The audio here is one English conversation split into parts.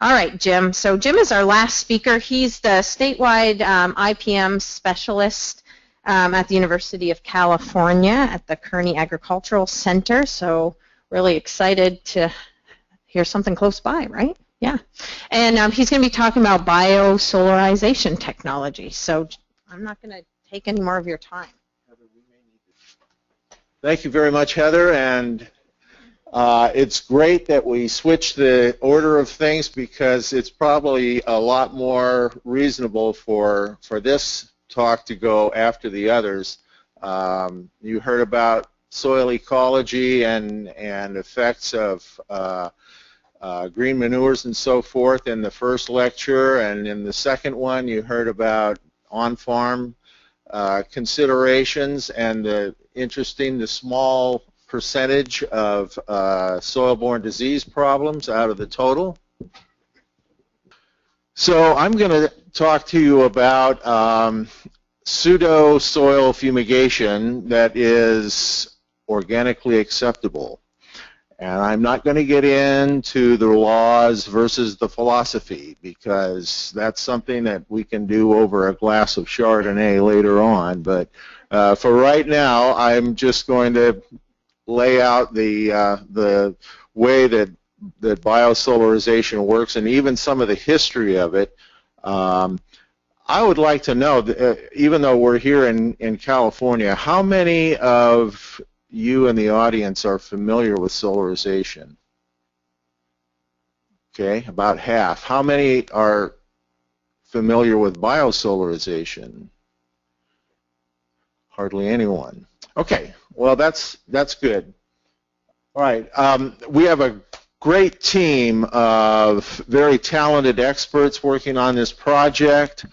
All right, Jim. So Jim is our last speaker. He's the statewide IPM specialist at the University of California at the Kearney Agricultural Center. So really excited to hear something close by, right? Yeah. And he's going to be talking about biosolarization technology. So I'm not going to take any more of your time. Thank you very much, Heather. And it's great that we switched the order of things because it's probably a lot more reasonable for this talk to go after the others. You heard about soil ecology and effects of green manures and so forth in the first lecture, and in the second one you heard about on-farm considerations and the small percentage of soil-borne disease problems out of the total. So I'm going to talk to you about pseudo-soil fumigation that is organically acceptable. And I'm not going to get into the laws versus the philosophy because that's something that we can do over a glass of Chardonnay later on. But for right now, I'm just going to lay out the way that biosolarization works and even some of the history of it. I would like to know, even though we're here in California, how many of you in the audience are familiar with solarization? Okay, about half. How many are familiar with biosolarization? Hardly anyone. Okay, well that's good. All right, we have a great team of very talented experts working on this project.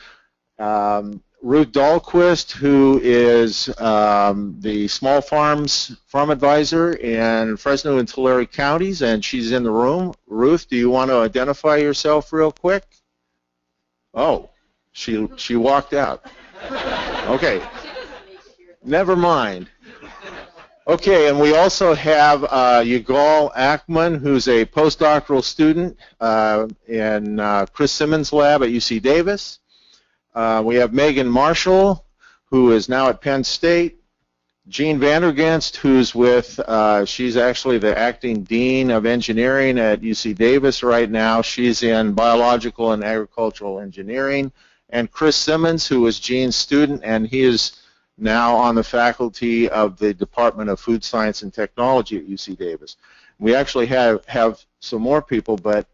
Ruth Dahlquist, who is the small farm advisor in Fresno and Tulare counties, and she's in the room. Ruth, do you want to identify yourself real quick? Oh, she walked out. Okay, never mind. Okay, and we also have Yigal Ackman, who's a postdoctoral student in Chris Simmons' lab at UC Davis. We have Megan Marshall, who is now at Penn State. Jean Vandergenst, who's with, she's actually the acting dean of engineering at UC Davis right now. She's in biological and agricultural engineering. And Chris Simmons, who was Jean's student, and he is now on the faculty of the Department of Food Science and Technology at UC Davis. We actually have some more people, but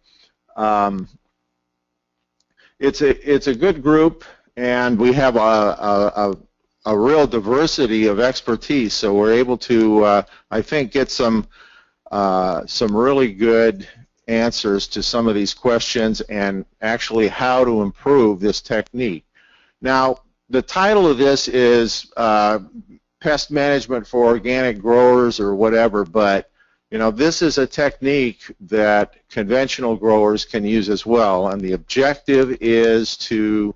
it's a good group, and we have a real diversity of expertise, so we're able to, I think, get some really good answers to some of these questions and actually how to improve this technique. Now, the title of this is Pest Management for Organic Growers or whatever, but you know, this is a technique that conventional growers can use as well, and the objective is to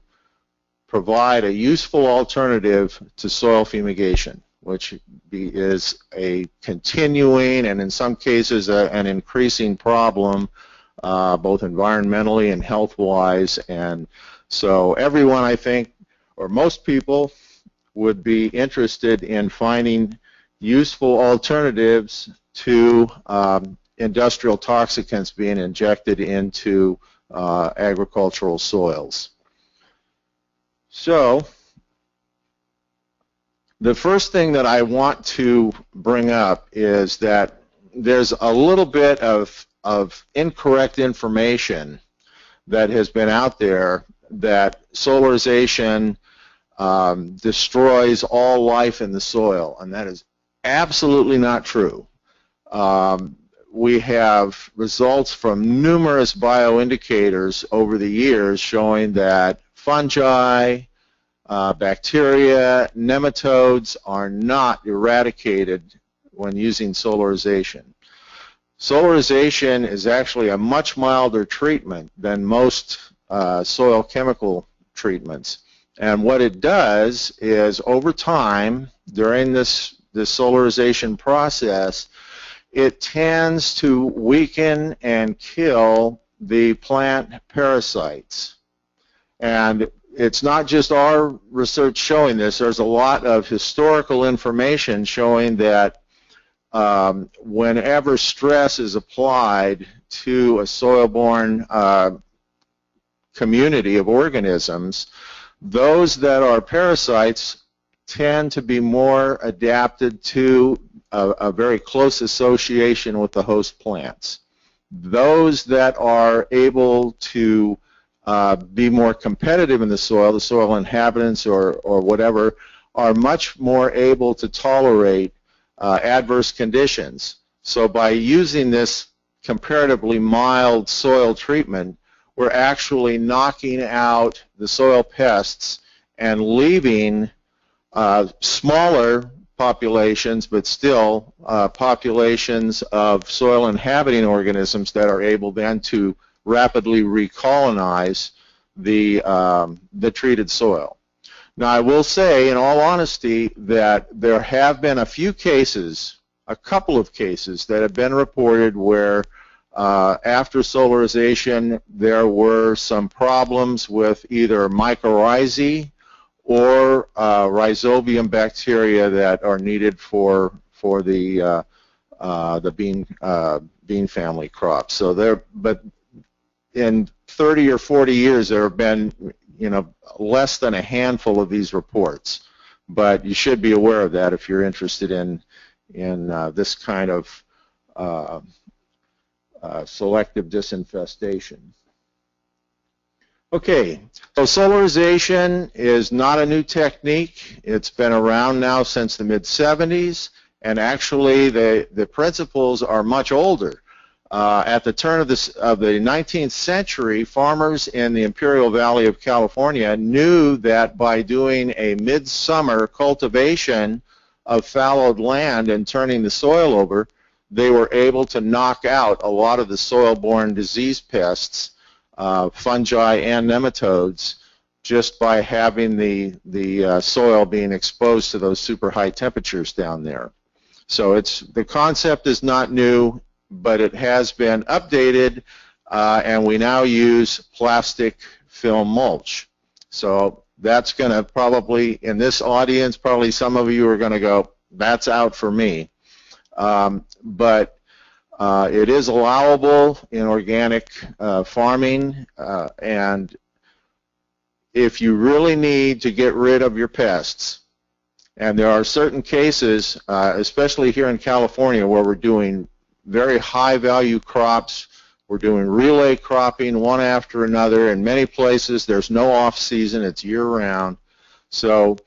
provide a useful alternative to soil fumigation, which is a continuing and in some cases an increasing problem both environmentally and health-wise. And so everyone, I think, or most people, would be interested in finding useful alternatives to industrial toxicants being injected into agricultural soils. So the first thing that I want to bring up is that there's a little bit of incorrect information that has been out there that solarization destroys all life in the soil, and that is absolutely not true. We have results from numerous bioindicators over the years showing that fungi, bacteria, nematodes are not eradicated when using solarization. Solarization is actually a much milder treatment than most soil chemical treatments. And what it does is, over time, during this solarization process, it tends to weaken and kill the plant parasites. And it's not just our research showing this. There's a lot of historical information showing that whenever stress is applied to a soil-borne community of organisms, those that are parasites tend to be more adapted to a very close association with the host plants. Those that are able to be more competitive in the soil inhabitants or whatever, are much more able to tolerate adverse conditions. So by using this comparatively mild soil treatment, we're actually knocking out the soil pests and leaving smaller populations, but still populations of soil inhabiting organisms that are able then to rapidly recolonize the treated soil. Now, I will say, in all honesty, that there have been a few cases, a couple of cases that have been reported where after solarization there were some problems with either mycorrhizae or rhizobium bacteria that are needed for the bean family crops. So but in 30 or 40 years there have been, you know, less than a handful of these reports. But you should be aware of that if you're interested in this kind of selective disinfestation. Okay, so solarization is not a new technique. It's been around now since the mid-70s, and actually the principles are much older. At the turn of the 19th century, farmers in the Imperial Valley of California knew that by doing a midsummer cultivation of fallowed land and turning the soil over, they were able to knock out a lot of the soil-borne disease pests, fungi and nematodes, just by having the soil being exposed to those super high temperatures down there. So the concept is not new, but it has been updated, and we now use plastic film mulch. So that's going to probably, in this audience, probably some of you are going to go, that's out for me. But it is allowable in organic farming, and if you really need to get rid of your pests, and there are certain cases, especially here in California, where we're doing very high value crops, we're doing relay cropping one after another. In many places there's no off season, it's year round. So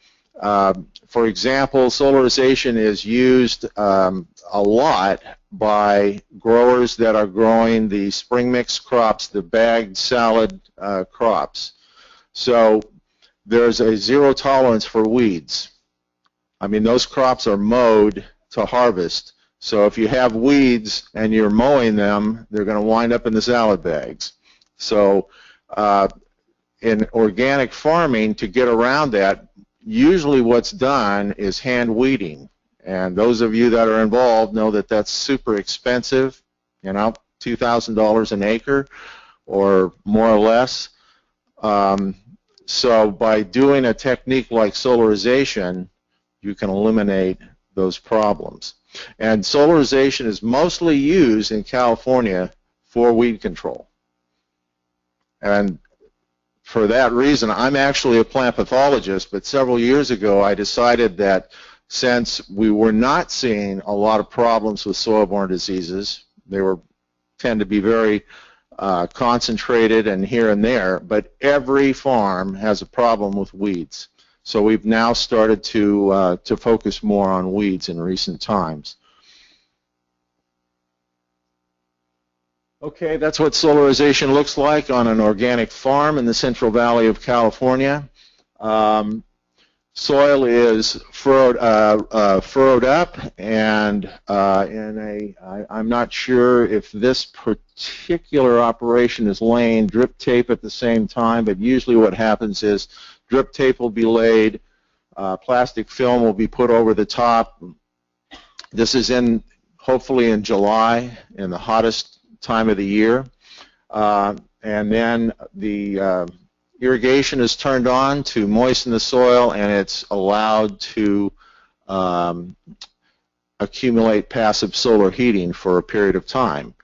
for example, solarization is used a lot by growers that are growing the spring mix crops, the bagged salad crops. So there's a zero tolerance for weeds. I mean, those crops are mowed to harvest. So if you have weeds and you're mowing them, they're going to wind up in the salad bags. So in organic farming, to get around that, usually what's done is hand weeding. And those of you that are involved know that that's super expensive, you know, $2,000 an acre or more or less. So by doing a technique like solarization, you can eliminate those problems. And solarization is mostly used in California for weed control. And for that reason, I'm actually a plant pathologist, but several years ago I decided that since we were not seeing a lot of problems with soil-borne diseases, they tend to be very concentrated and here and there, but every farm has a problem with weeds. So we've now started to focus more on weeds in recent times. Okay, that's what solarization looks like on an organic farm in the Central Valley of California. Soil is furrowed up, and I'm not sure if this particular operation is laying drip tape at the same time, but usually what happens is drip tape will be laid, plastic film will be put over the top. This is hopefully in July, in the hottest time of the year. and then the irrigation is turned on to moisten the soil, and it's allowed to accumulate passive solar heating for a period of time.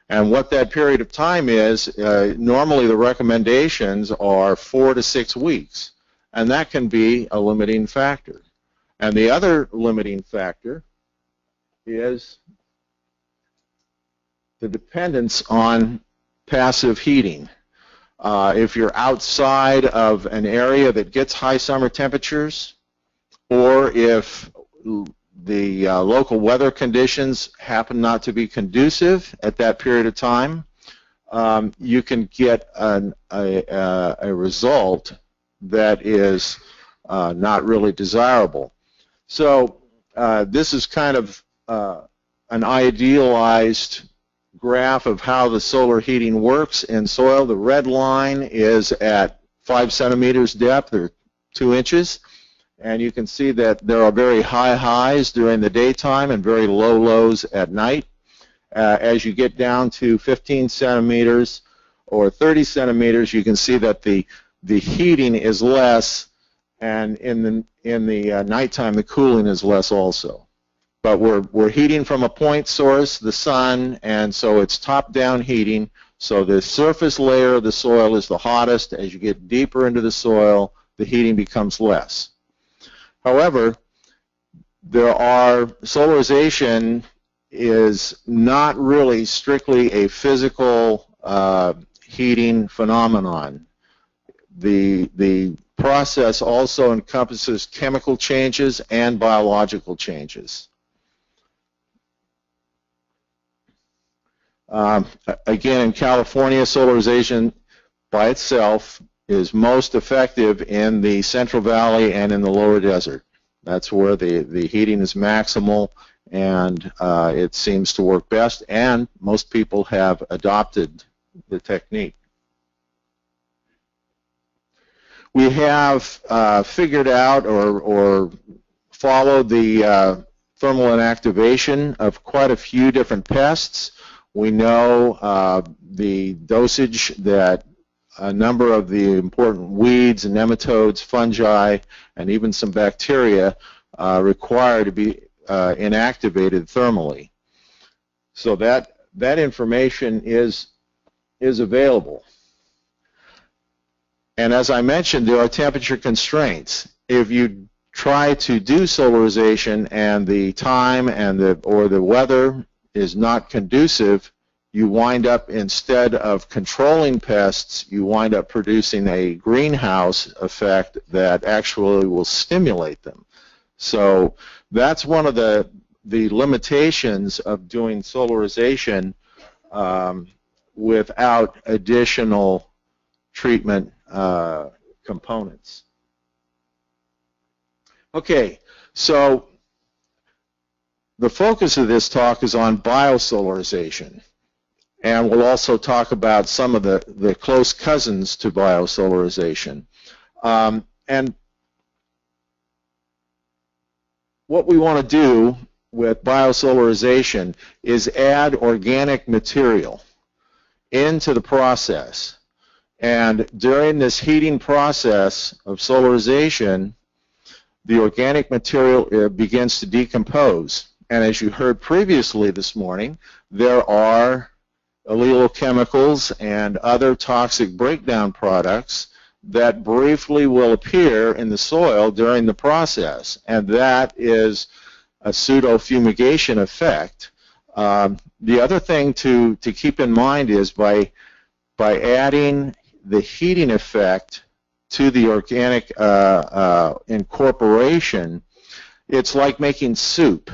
And what that period of time is, normally the recommendations are 4 to 6 weeks, and that can be a limiting factor. And the other limiting factor is the dependence on passive heating. If you're outside of an area that gets high summer temperatures, or if the local weather conditions happen not to be conducive at that period of time, you can get a result that is not really desirable. So this is kind of an idealized graph of how the solar heating works in soil. The red line is at 5 centimeters depth, or 2 inches. And you can see that there are very high highs during the daytime and very low lows at night. As you get down to 15 centimeters or 30 centimeters, you can see that the heating is less, and in the nighttime the cooling is less also. But we're heating from a point source, the sun, and so it's top-down heating. So the surface layer of the soil is the hottest. As you get deeper into the soil, the heating becomes less. However, solarization is not really strictly a physical heating phenomenon. The process also encompasses chemical changes and biological changes. Again, in California, solarization by itself is most effective in the Central Valley and in the lower desert. That's where the heating is maximal, and it seems to work best, and most people have adopted the technique. We have figured out or followed the thermal inactivation of quite a few different pests. We know the dosage that a number of the important weeds and nematodes, fungi, and even some bacteria require to be inactivated thermally. So that information is available. And as I mentioned, there are temperature constraints. If you try to do solarization and the time and or the weather is not conducive, you wind up, instead of controlling pests, you wind up producing a greenhouse effect that actually will stimulate them. So that's one of the limitations of doing solarization without additional treatment components. Okay, so the focus of this talk is on biosolarization. And we'll also talk about some of the close cousins to biosolarization. And what we want to do with biosolarization is add organic material into the process. And during this heating process of solarization, the organic material begins to decompose. And as you heard previously this morning, there are allelochemicals and other toxic breakdown products that briefly will appear in the soil during the process, and that is a pseudo-fumigation effect. The other thing to keep in mind is by adding the heating effect to the organic incorporation, it's like making soup.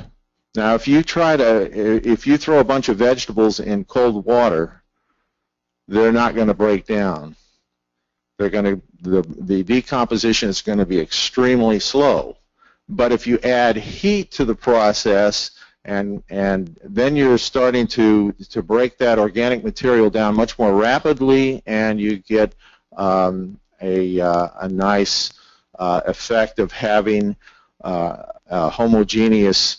Now, if you throw a bunch of vegetables in cold water, they're not going to break down. The decomposition is going to be extremely slow. But if you add heat to the process, and then you're starting to break that organic material down much more rapidly, and you get a nice effect of having a homogeneous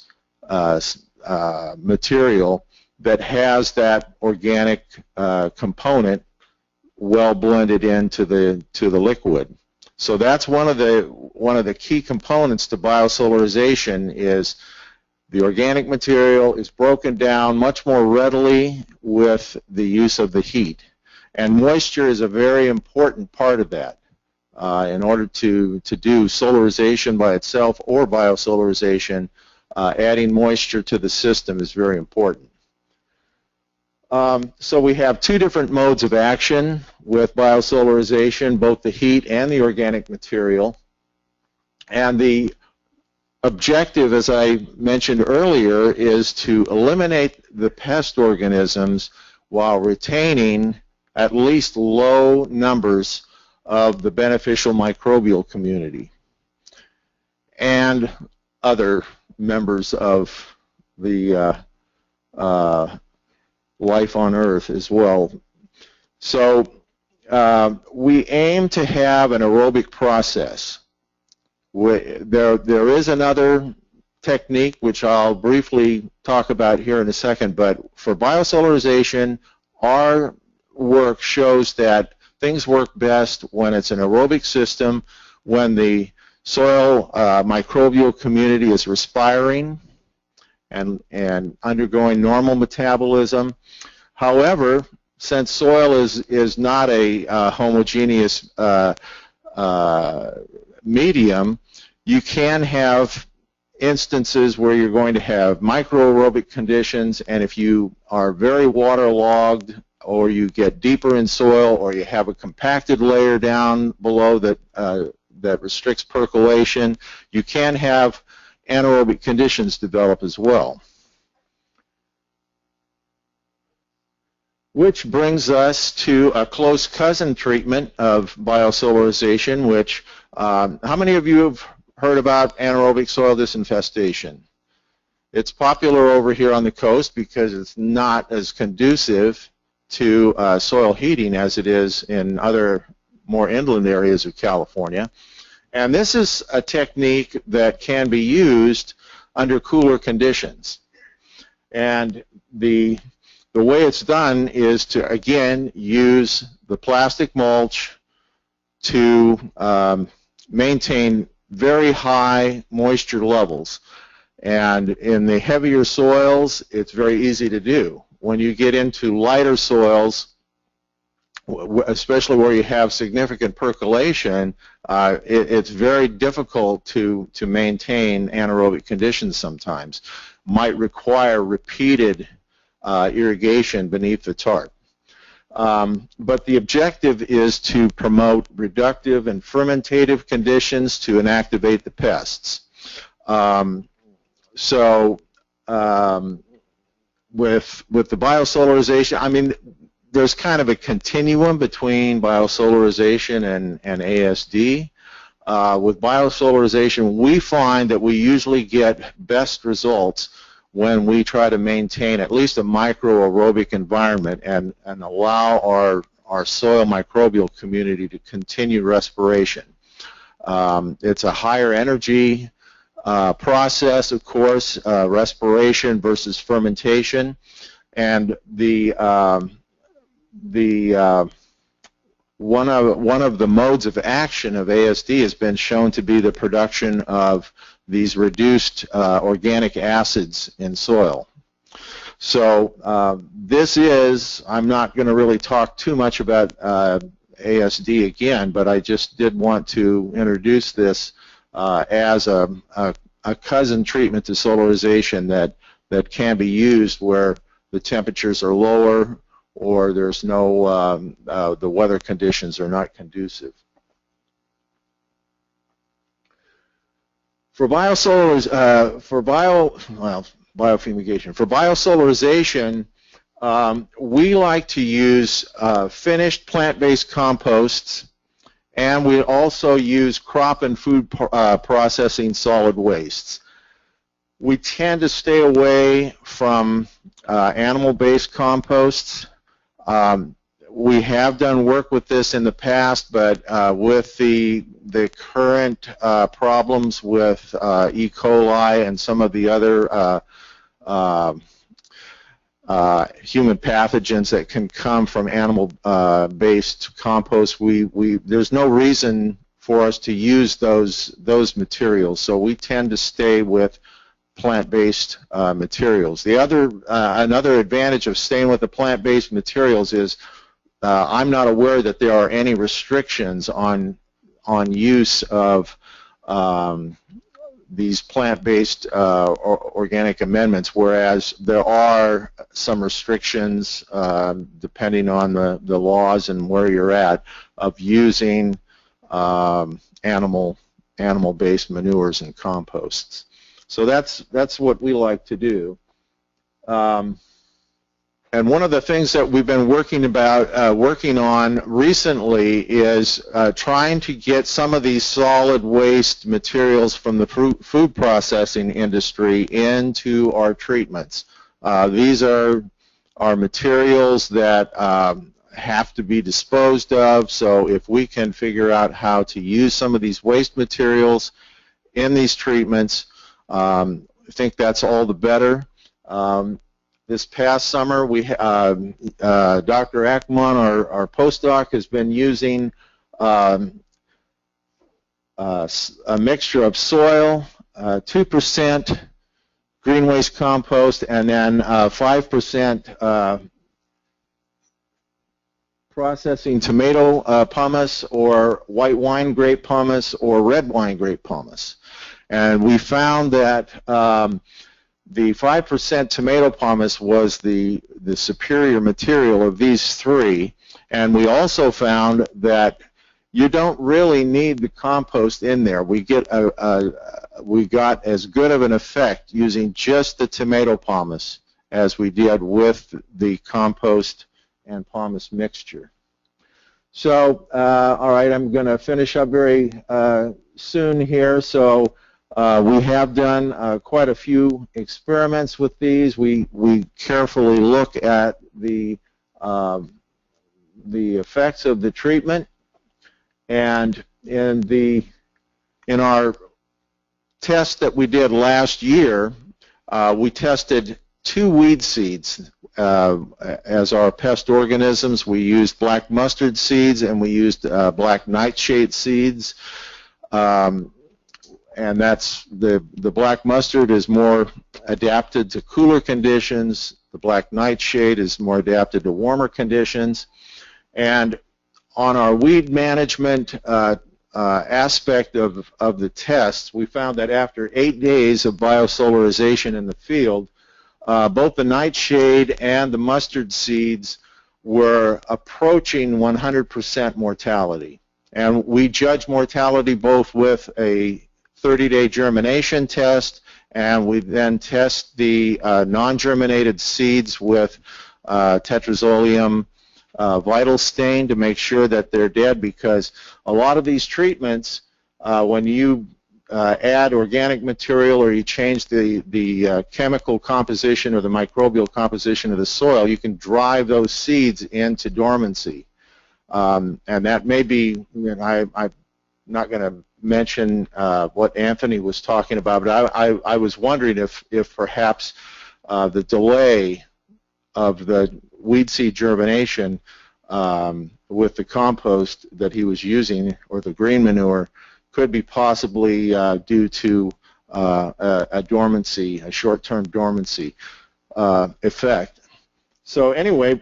material that has that organic component well blended into the liquid. So that's one of the key components to biosolarization is the organic material is broken down much more readily with the use of the heat. And moisture is a very important part of that. In order to do solarization by itself or biosolarization, adding moisture to the system is very important. So we have two different modes of action with biosolarization, both the heat and the organic material. And the objective, as I mentioned earlier, is to eliminate the pest organisms while retaining at least low numbers of the beneficial microbial community and other members of the life on Earth as well. So we aim to have an aerobic process. There is another technique which I'll briefly talk about here in a second, but for biosolarization, our work shows that things work best when it's an aerobic system, when the soil microbial community is respiring and undergoing normal metabolism. However, since soil is not a homogeneous medium, you can have instances where you're going to have microaerobic conditions, and if you are very waterlogged or you get deeper in soil or you have a compacted layer down below that restricts percolation, you can have anaerobic conditions develop as well. Which brings us to a close cousin treatment of biosolarization, which, how many of you have heard about anaerobic soil disinfestation? It's popular over here on the coast because it's not as conducive to soil heating as it is in other more inland areas of California. And this is a technique that can be used under cooler conditions. And the way it's done is to, again, use the plastic mulch to maintain very high moisture levels. And in the heavier soils, it's very easy to do. When you get into lighter soils, especially where you have significant percolation, it's very difficult to maintain anaerobic conditions sometimes. Might require repeated irrigation beneath the tarp. But the objective is to promote reductive and fermentative conditions to inactivate the pests. With the biosolarization, I mean, there's kind of a continuum between biosolarization and ASD. With biosolarization, we find that we usually get best results when we try to maintain at least a microaerobic environment and allow our soil microbial community to continue respiration. It's a higher energy process, of course, respiration versus fermentation, and one of the modes of action of ASD has been shown to be the production of these reduced organic acids in soil. So this is, I'm not going to really talk too much about ASD again, but I just did want to introduce this as a cousin treatment to solarization that can be used where the temperatures are lower or there's no, the weather conditions are not conducive. For biofumigation, for biosolarization, we like to use finished plant-based composts, and we also use crop and food processing solid wastes. We tend to stay away from animal-based composts. We have done work with this in the past, but with the current problems with E. coli and some of the other human pathogens that can come from animal-based compost. There's no reason for us to use those materials, so we tend to stay with plant-based materials. Another advantage of staying with the plant-based materials is I'm not aware that there are any restrictions on use of these plant-based organic amendments, whereas there are some restrictions depending on the laws and where you're at of using animal-based manures and composts. So that's what we like to do. And one of the things that we've been working on recently is trying to get some of these solid waste materials from the food processing industry into our treatments. These are materials that have to be disposed of, so if we can figure out how to use some of these waste materials in these treatments, I think that's all the better. This past summer, Dr. Ackman, our postdoc, has been using a mixture of soil, 2% green waste compost, and then 5% processing tomato pumice or white wine grape pumice or red wine grape pumice. And we found that the 5% tomato pumice was the superior material of these three, and we also found that you don't really need the compost in there. We got as good of an effect using just the tomato pumice as we did with the compost and pumice mixture. So, all right, I'm going to finish up very soon here. So. We have done quite a few experiments with these. We carefully look at the effects of the treatment, and in our test that we did last year, we tested 2 weed seeds as our pest organisms. We used black mustard seeds and we used black nightshade seeds. And that's the black mustard is more adapted to cooler conditions. The black nightshade is more adapted to warmer conditions. And on our weed management aspect of the test, we found that after 8 days of biosolarization in the field, both the nightshade and the mustard seeds were approaching 100% mortality. And we judge mortality both with a 30-day germination test, and we then test the non-germinated seeds with tetrazolium vital stain to make sure that they're dead, because a lot of these treatments, when you add organic material or you change the chemical composition or the microbial composition of the soil, you can drive those seeds into dormancy. And that may be, I'm not going to mention what Anthony was talking about, but I was wondering if perhaps the delay of the weed seed germination with the compost that he was using, or the green manure, could be possibly due to a dormancy, a short-term dormancy effect. So anyway,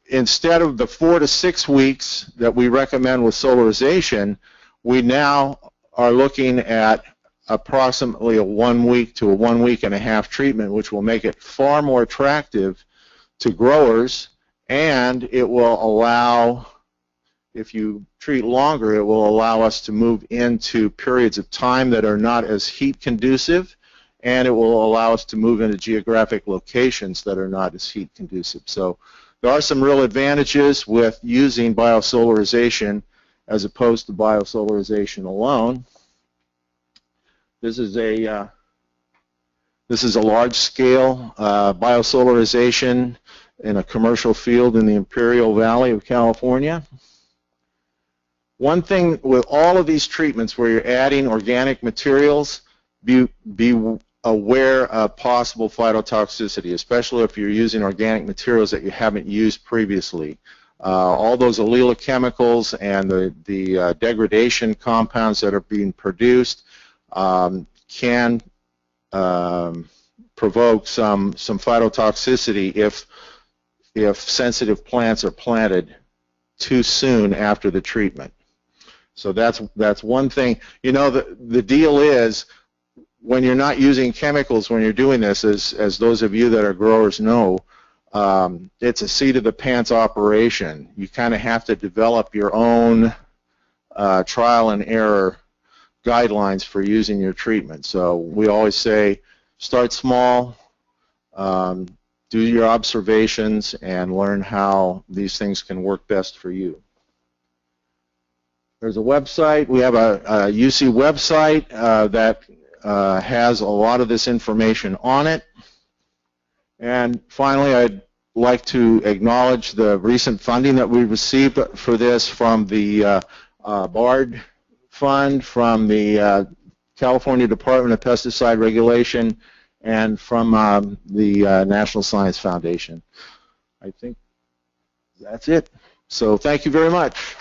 instead of the 4 to 6 weeks that we recommend with solarization, we now are looking at approximately a 1 week to a 1.5 week treatment, which will make it far more attractive to growers, and it will allow, if you treat longer, it will allow us to move into periods of time that are not as heat conducive, and it will allow us to move into geographic locations that are not as heat conducive. So there are some real advantages with using biosolarization as opposed to biosolarization alone. This is a large-scale biosolarization in a commercial field in the Imperial Valley of California. One thing with all of these treatments where you're adding organic materials, be aware of possible phytotoxicity, especially if you're using organic materials that you haven't used previously. All those allelochemicals and the degradation compounds that are being produced can provoke some phytotoxicity if sensitive plants are planted too soon after the treatment. So that's one thing. You know, the deal is, when you're not using chemicals when you're doing this, as those of you that are growers know, it's a seat of the pants operation. You kind of have to develop your own trial and error guidelines for using your treatment. So we always say, start small, do your observations, and learn how these things can work best for you. There's a website. We have a UC website that has a lot of this information on it. And finally, I'd like to acknowledge the recent funding that we received for this from the BARD Fund, from the California Department of Pesticide Regulation, and from the National Science Foundation. I think that's it. So thank you very much.